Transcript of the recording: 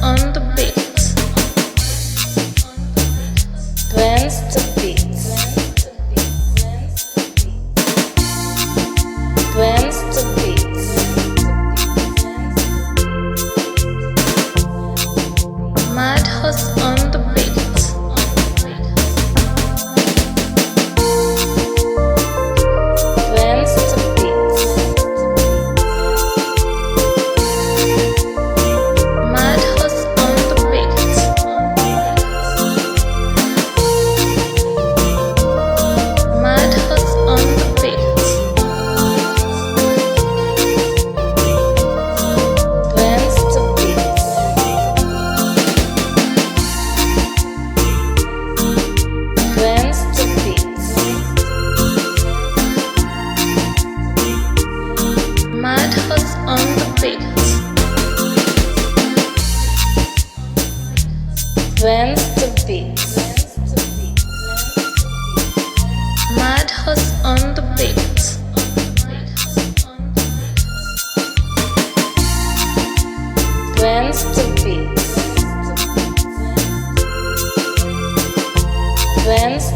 on the beats. Dance the beats. Dance the beats. Madhouse on the beats. Dance the beats. Madhouse on the beats. Madhouse on the beats. Dance the beats. Dance the beats. Madhouse on the beats. Dance the beats. Madhouse on the beats. Dance the beats. Dance